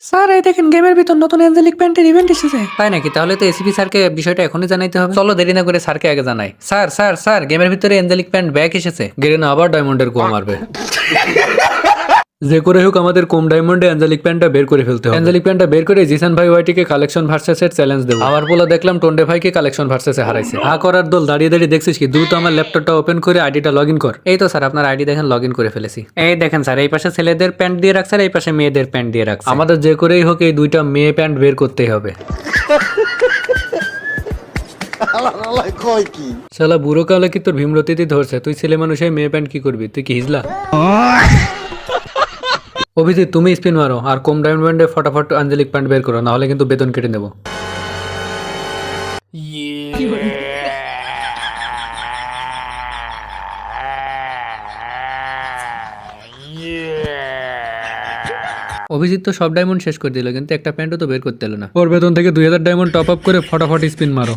Sir এই দেখেন গেমের ভিতর নতুন অ্যাঞ্জেলিক প্যান্টের ইভেন্ট এসেছে। তাই নাকি? তাহলে তো এসিপি স্যারকে বিষয়টা এখনই জানাইতে হবে। চলো দেরি না করে স্যারকে আগে জানাই। স্যার স্যার স্যার গেমের ভিতরে অ্যাঞ্জেলিক প্যান্ট ব্যাক এসেছে। গেরেনা আবার ডায়মন্ডের গোল মারবে। যে করে হোক আমাদের কম ডায়মন্ডে অ্যাঞ্জেলিক প্যান্টটা বের করে ফেলতে হবে। অ্যাঞ্জেলিক প্যান্টটা বের করে জিসান ভাই ওয়াইটিকে কালেকশন ভার্সেসের চ্যালেঞ্জ দেবো। আবার বলে দেখলাম টন্ডে ভাইকে কালেকশন ভার্সেসে হারাইছে। হা করার দল দাঁড়িয়ে দাঁড়িয়ে দেখছিস কি? দ্রুত আমার ল্যাপটপটা ওপেন করে আইডিটা লগ ইন কর। এই তো স্যার আপনার আইডি দেখেন লগ ইন করে ফেলেছি। এই দেখেন স্যার এই পাশে ছেলেদের প্যান্ট দিয়ে রাখছে আর এই পাশে মেয়েদের প্যান্ট দিয়ে রাখছে। আমাদের যে করেই হোক এই দুইটা মেয়ে প্যান্ট বের করতেই হবে। শালা বুড়ো কালে কি তোর ভীমরতিতে ধরছে? তুই ছেলে মানুষে মেয়ে প্যান্ট কি করবি? তুই কি হিজলা? অভিজিৎ তুমি স্পিন মারো আর কম ডায়মন্ডে ফটাফট আঞ্জলিক প্যান্ট বের করো, না হলে কিন্তু বেতন কেটে নেবো। অভিজিৎ তো সব ডায়মন্ড শেষ করে দিল কিন্তু একটা প্যান্টও তো বের করতে এলো না। ওর বেতন থেকে 2000 ডায়মন্ড টপ আপ করে ফটাফট স্পিন মারো।